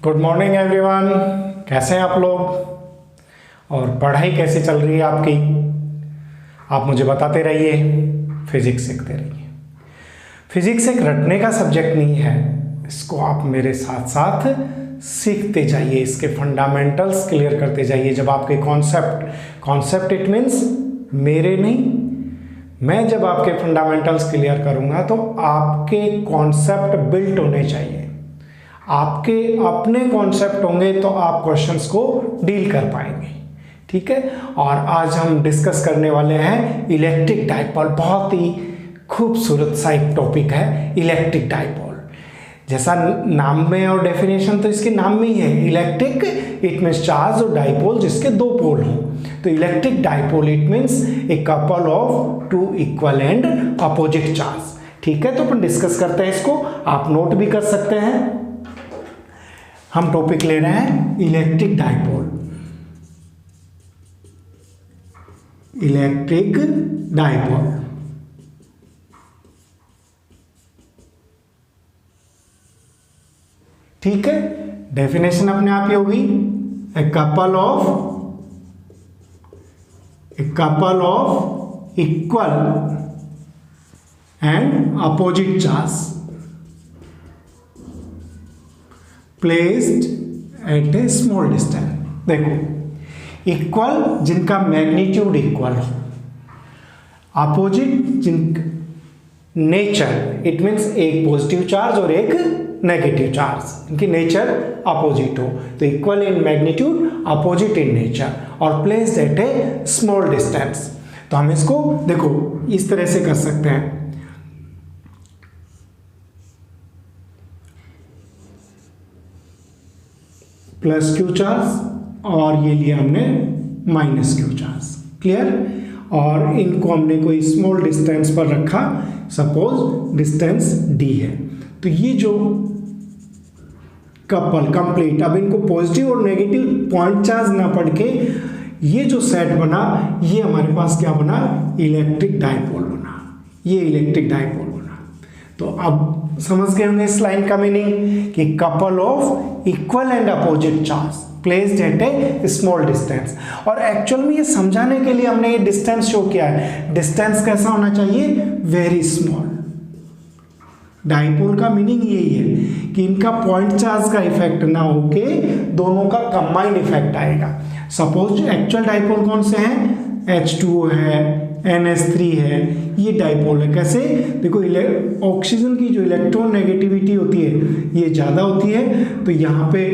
Good morning everyone. कैसे हैं आप लोग और पढ़ाई कैसी चल रही है आपकी? आप मुझे बताते रहिए, फिजिक्स सीखते रहिए। फिजिक्स एक रटने का सब्जेक्ट नहीं है, इसको आप मेरे साथ साथ सीखते जाइए, इसके फंडामेंटल्स क्लियर करते जाइए। जब आपके कॉन्सेप्ट इट मीन्स मेरे नहीं, मैं जब आपके फंडामेंटल्स क्लियर करूंगा तो आपके कॉन्सेप्ट बिल्ट होने चाहिए। आपके अपने कॉन्सेप्ट होंगे तो आप क्वेश्चंस को डील कर पाएंगे, ठीक है। और आज हम डिस्कस करने वाले हैं इलेक्ट्रिक डाइपोल। बहुत ही खूबसूरत सा एक टॉपिक है इलेक्ट्रिक डाइपोल। जैसा नाम में और डेफिनेशन तो इसके नाम में ही है, इलेक्ट्रिक इट मीन्स चार्ज और डाइपोल जिसके दो पोल हों। तो electric dipole it means a couple of two equal and opposite charge, ठीक है। तो अपन डिस्कस करते हैं इसको, आप नोट भी कर सकते हैं। हम टॉपिक ले रहे हैं इलेक्ट्रिक डाइपोल। इलेक्ट्रिक डाइपोल, ठीक है। डेफिनेशन अपने आप ही होगी, a couple of equal and opposite charge placed at a small distance. देखो, इक्वल जिनका मैग्नीट्यूड इक्वल हो, अपोजिट जिन नेचर इट मीन्स एक पॉजिटिव चार्ज और एक नेगेटिव चार्ज, इनकी नेचर अपोजिट हो। तो equal in magnitude, opposite in nature और placed at a small distance. तो हम इसको देखो इस तरह से कर सकते हैं, प्लस क्यू चार्ज और ये लिया हमने माइनस क्यू चार्ज, क्लियर। और इनको हमने कोई स्मॉल डिस्टेंस पर रखा, सपोज डिस्टेंस डी है। तो ये जो कपल कंप्लीट, अब इनको पॉजिटिव और नेगेटिव पॉइंट चार्ज ना पढ़ के ये जो सेट बना, ये हमारे पास क्या बना? इलेक्ट्रिक डाइपोल बना। ये इलेक्ट्रिक डाइपोल बना। तो अब समझ गए होंगे इस लाइन का मीनिंग कि couple of equal and opposite charge placed at a small distance. और एक्चुअल में ये समझाने के लिए हमने ये डिस्टेंस शो किया है। डिस्टेंस कैसा होना चाहिए? Very small. डाइपोल का मीनिंग यही है कि इनका पॉइंट चार्ज का इफेक्ट ना होके दोनों का कंबाइंड इफेक्ट आएगा। सपोज एक्चुअल डाइपोल कौन से हैं? H2O है, NH3 है, ये डाइपोल है। कैसे? देखो, ऑक्सीजन की जो इलेक्ट्रॉन नेगेटिविटी होती है ये ज़्यादा होती है, तो यहाँ पे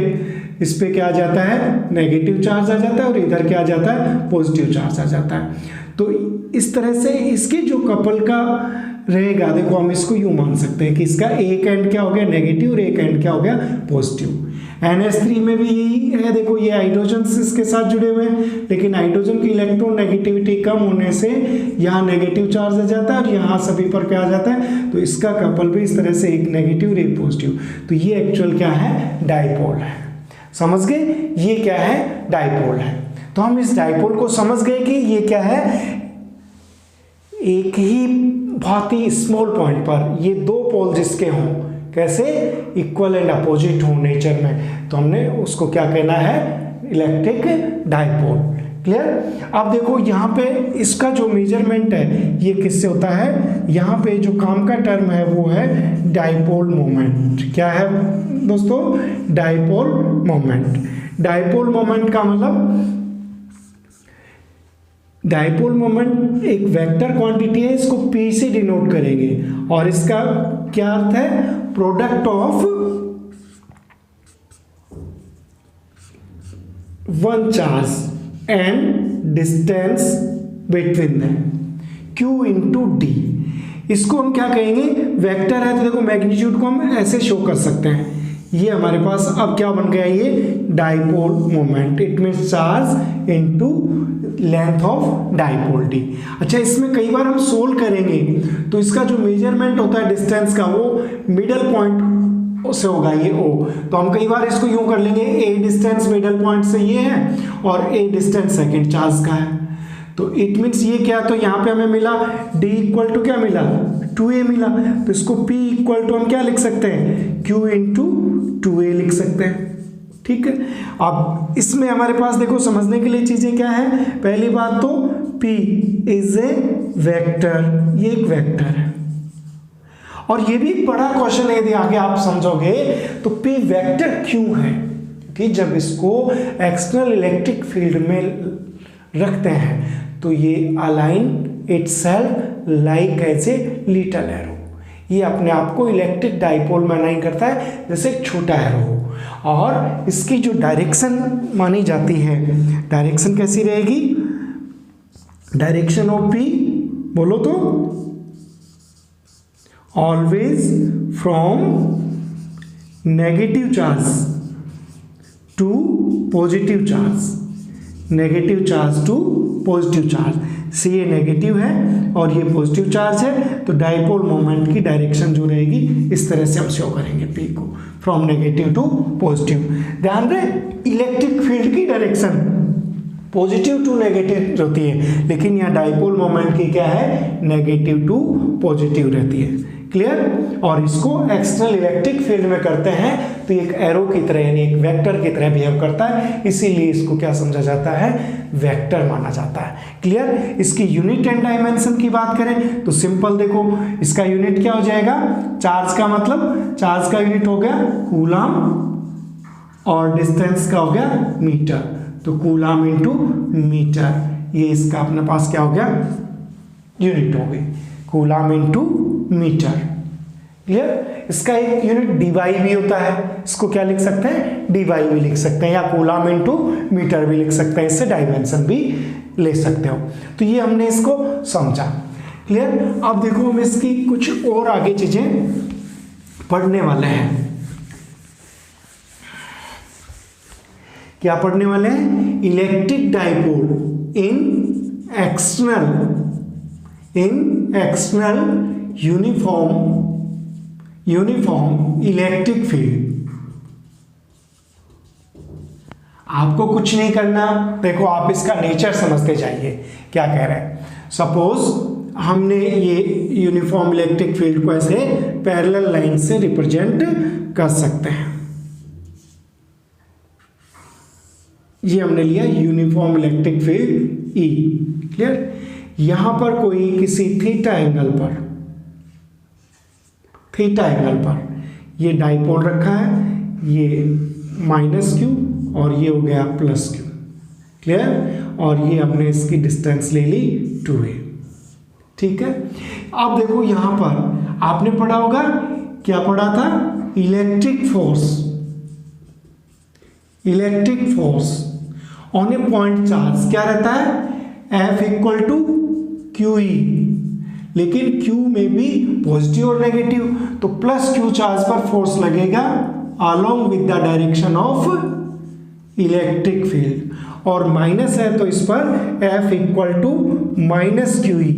इस पे क्या आ जाता है? नेगेटिव चार्ज आ जाता है और इधर क्या आ जाता है? पॉजिटिव चार्ज आ जाता है। तो इस तरह से इसके जो कपल का रहेगा, देखो हम इसको यूँ मान सकते हैं कि इसका एक एंड क्या हो गया? नेगेटिव और एक एंड क्या हो गया? पॉजिटिव। NH3 में भी यही है, देखो ये हाइड्रोजन इसके साथ जुड़े हुए हैं, लेकिन हाइड्रोजन की इलेक्ट्रॉन नेगेटिविटी कम होने से यहाँ नेगेटिव चार्ज आ जाता है और यहाँ सभी पर क्या आ जाता है? तो इसका कपल भी इस तरह से एक नेगेटिव और एक पॉजिटिव। तो ये एक्चुअल क्या है? डाइपोल है। समझ गए? ये क्या है? डाइपोल है। तो हम इस डाइपोल को समझ गए कि ये क्या है? एक ही बहुत ही स्मॉल पॉइंट पर ये दो पोल जिसके हों, कैसे? इक्वल एंड अपोजिट हो नेचर में, तो हमने उसको क्या कहना है? Electric dipole, clear. अब देखो यहाँ पे इसका जो मेजरमेंट है ये किससे होता है? यहाँ पे जो काम का टर्म है वो है डाइपोल मोमेंट। क्या है दोस्तों? Dipole moment. डाइपोल मोमेंट का मतलब, डाइपोल मोमेंट एक वेक्टर क्वांटिटी है, इसको P से डिनोट करेंगे और इसका क्या अर्थ है? Product of one charge and distance between them, Q into D. इसको हम क्या कहेंगे? वेक्टर है तो देखो मैग्नीट्यूड को हम ऐसे शो कर सकते हैं। ये हमारे पास अब क्या बन गया? ये dipole moment it means charge into length of dipole D. अच्छा, इसमें कई बार हम सोल्व करेंगे तो इसका जो मेजरमेंट होता है डिस्टेंस का वो मिडल पॉइंट से होगा, ये O। तो हम कई बार इसको यूं कर लेंगे, A डिस्टेंस मिडल पॉइंट से ये है और A डिस्टेंस सेकंड चार्ज का है। तो इट मीन्स ये क्या, तो यहाँ पे हमें मिला D इक्वल टू क्या मिला, 2a मिला। तो इसको P इक्वल टू हम क्या लिख सकते हैं, Q इंटू 2a लिख सकते हैं। ठीक है। अब इसमें हमारे पास देखो समझने के लिए चीजें क्या है। पहली बात तो P इज ए वेक्टर, ये एक वेक्टर है और ये भी एक बड़ा क्वेश्चन है, यदि आगे आप समझोगे तो P वेक्टर क्यों है, कि जब इसको एक्सटर्नल इलेक्ट्रिक फील्ड में रखते हैं तो ये align itself like as a little arrow, ये अपने आप को इलेक्ट्रिक डाइपोल में अलाइन करता है जैसे एक छोटा एरो हो। और इसकी जो डायरेक्शन मानी जाती है, डायरेक्शन कैसी रहेगी, डायरेक्शन ऑफ P बोलो तो always from negative charge to positive charge, negative charge to positive charge. से ये नेगेटिव है और ये पॉजिटिव चार्ज है, तो डाइपोल मोमेंट की डायरेक्शन जो रहेगी इस तरह से हम शो करेंगे P को, फ्रॉम नेगेटिव टू पॉजिटिव। ध्यान रहे इलेक्ट्रिक फील्ड की डायरेक्शन पॉजिटिव टू नेगेटिव होती है, लेकिन यहाँ डाइपोल मोमेंट की क्या है, नेगेटिव टू पॉजिटिव रहती है। क्लियर। और इसको एक्सटर्नल इलेक्ट्रिक फील्ड में करते हैं तो एक एरो की तरह यानी एक वेक्टर की तरह बिहेव करता है, इसीलिए इसको क्या समझा जाता है, वेक्टर माना जाता है। क्लियर। इसकी यूनिट एंड डायमेंशन की बात करें तो सिंपल देखो, इसका यूनिट क्या हो जाएगा, चार्ज का मतलब चार्ज का यूनिट हो गया कूलम और डिस्टेंस का हो गया मीटर, तो कूलम इंटू मीटर, ये इसका अपने पास क्या हो गया, यूनिट हो गई, कूलम इंटू मीटर। क्लियर। इसका एक यूनिट डीवाई भी होता है, इसको क्या लिख सकते हैं, डीवाई भी लिख सकते हैं, या कूलम इंटू मीटर भी लिख सकते हैं, इससे डायमेंशन भी ले सकते हो। तो ये हमने इसको समझा। क्लियर। अब देखो हम इसकी कुछ और आगे चीजें पढ़ने वाले हैं। क्या पढ़ने वाले हैं, इलेक्ट्रिक डाइपोल इन एक्सटर्नल यूनिफॉर्म इलेक्ट्रिक फील्ड। आपको कुछ नहीं करना, देखो आप इसका नेचर समझते जाइए क्या कह रहे हैं। सपोज हमने ये यूनिफॉर्म इलेक्ट्रिक फील्ड को ऐसे पैरेलल लाइन से रिप्रेजेंट कर सकते हैं, ये हमने लिया uniform electric field E। Clear. यहां पर कोई किसी थीटा एंगल पर ये डाइपोल रखा है, ये माइनस क्यू और ये हो गया प्लस क्यू। क्लियर। और ये हमने इसकी डिस्टेंस ले ली 2a। ठीक है। अब देखो यहां पर आपने पढ़ा होगा, क्या पढ़ा था, electric force on a point charge क्या रहता है, F इक्वल टू QE, लेकिन Q में भी पॉजिटिव और नेगेटिव, तो प्लस Q चार्ज पर फोर्स लगेगा along with the direction of electric field, और माइनस है तो इस पर F equal to minus QE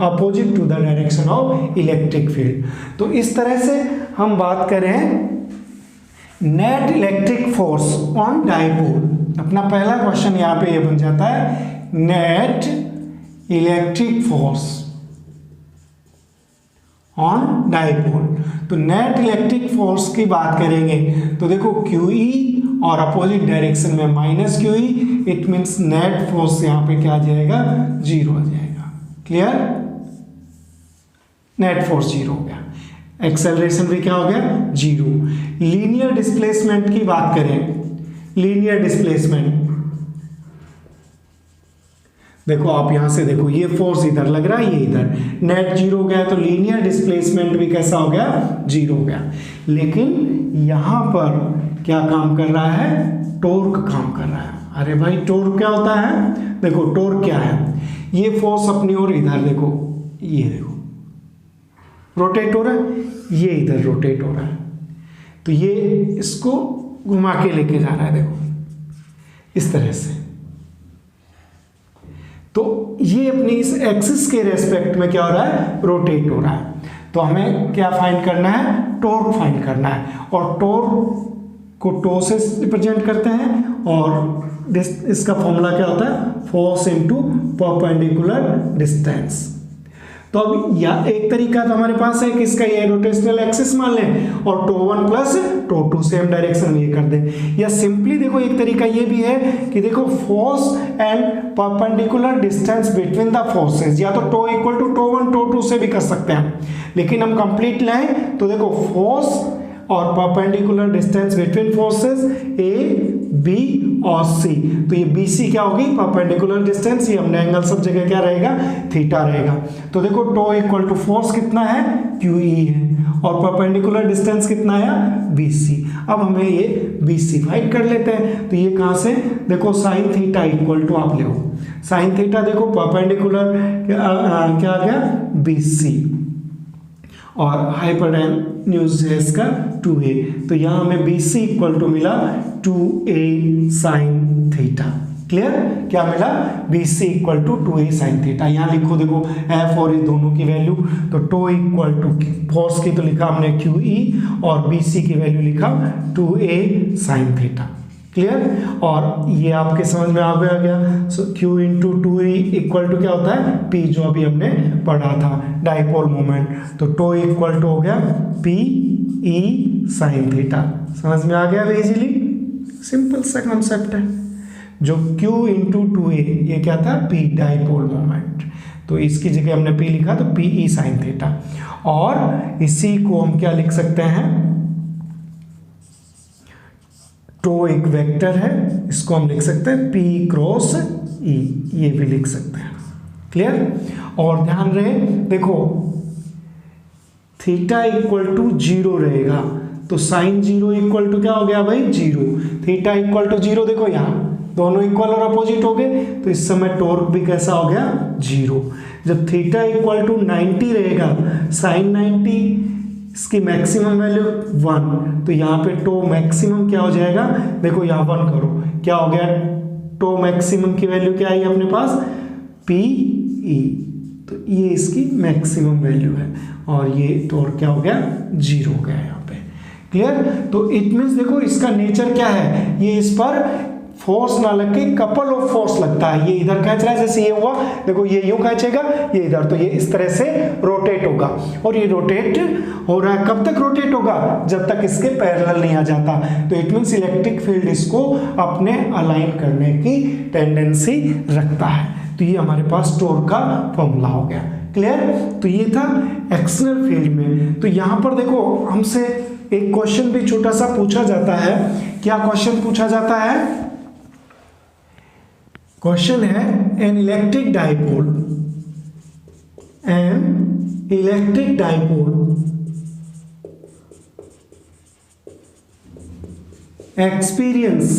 opposite to the direction of electric field. तो इस तरह से हम बात करें net electric force on dipole. अपना पहला क्वेश्चन यहां पे ये बन जाता है, net electric force on dipole. तो नेट इलेक्ट्रिक फोर्स की बात करेंगे तो देखो QE और अपोजिट डायरेक्शन में minus QE, it means net force यहां पे क्या आ जाएगा, 0 आ जाएगा। क्लियर। नेट फोर्स 0 हो गया, एक्सेलरेशन भी क्या हो गया, 0। लीनियर डिस्प्लेसमेंट की बात करें, लीनियर डिस्प्लेसमेंट देखो आप यहां से देखो, ये फोर्स इधर लग रहा है, ये इधर, नेट 0 हो गया तो लीनियर डिस्प्लेसमेंट भी कैसा हो गया, 0 हो गया। लेकिन यहां पर क्या काम कर रहा है, टॉर्क काम कर रहा है। अरे भाई टॉर्क क्या होता है, देखो टॉर्क क्या है, ये फोर्स अपनी ओर इधर देखो, ये देखो रोटेट हो रहा है, ये इधर रोटेट हो रहा है, तो ये इसको घुमा के लेके जा रहा है, देखो इस तरह से। तो ये अपनी इस एक्सिस के रेस्पेक्ट में क्या हो रहा है, रोटेट हो रहा है। तो हमें क्या फाइंड करना है, टॉर्क फाइंड करना है, और टॉर्क को टो से रिप्रेजेंट करते हैं, और इसका फॉर्मूला क्या होता है, फोर्स इनटू परपेंडिकुलर डिस्टेंस। तो अब या एक तरीका तो हमारे पास है कि इसका ये रोटेशनल एक्सिस मान लें और tau 1 plus tau two same direction में ये कर दें। या सिंपली देखो एक तरीका ये भी है कि देखो force and perpendicular distance between the forces, या तो tau equal to tau one tau two से भी कर सकते हैं, लेकिन हम कंप्लीट लाएं तो देखो फोर्स और perpendicular distance between forces A B और सी, तो ये बी सी क्या होगी, परपेंडिकुलर डिस्टेंस, ये हमने एंगल सब जगह क्या रहेगा, थीटा रहेगा। तो देखो टो इक्वल टू फोर्स कितना है, क्यू ई है, और परपेंडिकुलर डिस्टेंस कितना है, बी सी। अब हमें ये बी सी फाइंड कर लेते हैं। तो ये कहाँ से, देखो साइन थीटा इक्वल टू, आप ले साइन थीटा, देखो परपेंडिकुलर क्या आ गया, बी सी, और हाइपोटेन्यूज है इसका 2a, तो यहाँ हमें बी सी इक्वल टू मिला 2a साइन थीटा। क्लियर, क्या मिला, B C equal to 2a sine theta. यहाँ लिखो देखो एफ और इस दोनों की वैल्यू, तो टो इक्वल टू फोर्स की तो लिखा हमने क्यू ई, और बी सी की वैल्यू लिखा 2a साइन थीटा। क्लियर, और ये आपके समझ में आ गया। So Q into two E equal to क्या होता है, P, जो अभी हमने पढ़ा था डाइपोल मोमेंट। तो टो इक्वल टू हो गया P E साइन थीटा। समझ में आ गया इजीली, सिंपल सा कॉन्सेप्ट है। जो Q इंटू टू ए ये क्या था, P डाइपोल मोमेंट, तो इसकी जगह हमने P लिखा तो P E साइन थीटा। और इसी को हम क्या लिख सकते हैं, टो एक वेक्टर है, इसको हम लिख सकते हैं P क्रॉस E, ये भी लिख सकते हैं। क्लियर, और ध्यान रहे देखो थीटा इक्वल टू 0 रहेगा, तो साइन 0 इक्वल टू क्या हो गया भाई, 0। थीटा इक्वल टू 0, देखो यहाँ दोनों इक्वल और अपोजिट हो गए, तो इस समय टॉर्क भी कैसा हो गया, 0। जब थीटा इक्वल टू 90 रहेगा, साइन 90, इसकी मैक्सिमम वैल्यू 1, तो यहाँ पे टो मैक्सिमम क्या हो जाएगा, देखो यहाँ 1 करो, क्या हो गया, टो मैक्सिमम की वैल्यू क्या आई अपने पास, पी ई, तो ये इसकी मैक्सिमम वैल्यू है, और ये टॉर्क क्या हो गया, 0 हो गया यहाँ पे। क्लियर, तो इट मीन्स देखो इसका नेचर क्या है, ये इस पर फोर्स ना लग के कपल ऑफ फोर्स लगता है। ये इधर खींच रहा है, जैसे ये हुआ, देखो ये यूं खींचेगा, ये इधर, तो ये इस तरह से रोटेट होगा, और ये रोटेट हो रहा है, कब तक रोटेट होगा, जब तक इसके पैरेलल नहीं आ जाता। तो इट मीन्स इलेक्ट्रिक फील्ड इसको अपने अलाइन करने की टेंडेंसी रखता है। तो ये हमारे पास टॉर्क का फॉर्मूला हो गया। क्लियर, तो ये था एक्सटर्नल फील्ड में। तो यहाँ पर देखो हमसे एक क्वेश्चन भी छोटा सा पूछा जाता है। क्या क्वेश्चन पूछा जाता है, क्वेश्चन है an electric dipole experience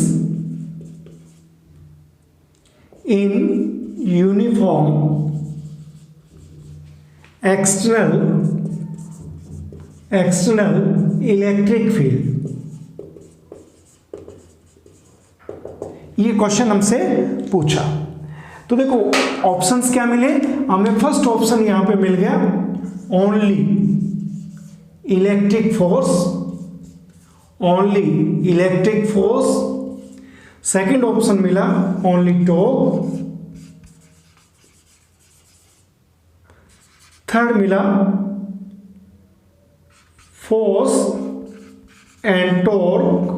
in uniform external electric field। ये क्वेश्चन हमसे पूछा, तो देखो ऑप्शंस क्या मिले हमें। फर्स्ट ऑप्शन यहां पे मिल गया only electric force, second option मिला ओनली टॉर्क, थर्ड मिला force and torque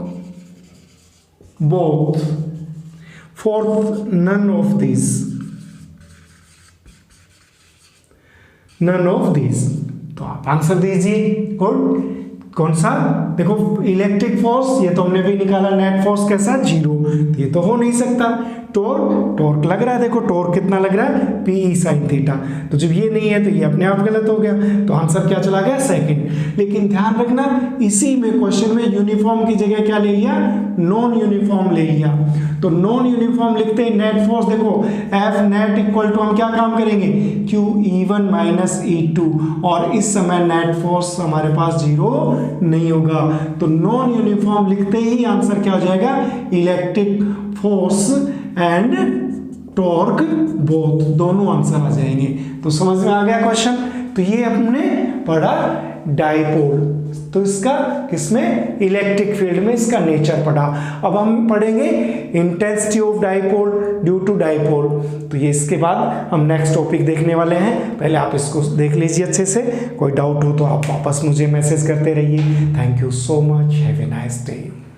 both, fourth none of these, तो आप आंसर दीजिए। कौन सा, देखो इलेक्ट्रिक फोर्स ये तो हमने भी निकाला, नेट फोर्स कैसा, 0, ये तो हो नहीं सकता। टॉर्क लग रहा है, देखो टॉर्क कितना लग रहा है, पी ई साइन थीटा, तो जब ये नहीं है तो ये अपने आप गलत हो गया, तो आंसर क्या चला गया, सेकंड। लेकिन ध्यान रखना इसी में क्वेश्चन में यूनिफॉर्म की जगह क्या ले लिया, नॉन यूनिफॉर्म ले लिया। तो नॉन यूनिफॉर्म लिखते हैं नेट फोर्स, देखो एफ नेट इक्वल टू हम क्या काम करेंगे, क्यू ई1 माइनस ई2, और इस समय नेट फोर्स हमारे पास 0 नहीं होगा, तो नॉन यूनिफॉर्म लिखते ही आंसर क्या हो जाएगा, electric force and torque both, दोनों आंसर आ जाएंगे। तो समझ में आ गया क्वेश्चन। तो ये हमने पढ़ा डाइपोल। तो इसका किसमें, इलेक्ट्रिक फील्ड में इसका नेचर पढ़ा। अब हम पढ़ेंगे intensity of dipole due to dipole. तो ये इसके बाद हम नेक्स्ट टॉपिक देखने वाले हैं, पहले आप इसको देख लीजिए अच्छे से। कोई डाउट हो तो आप वापस मुझे मैसेज करते रहिए। Thank you so much, have a nice day.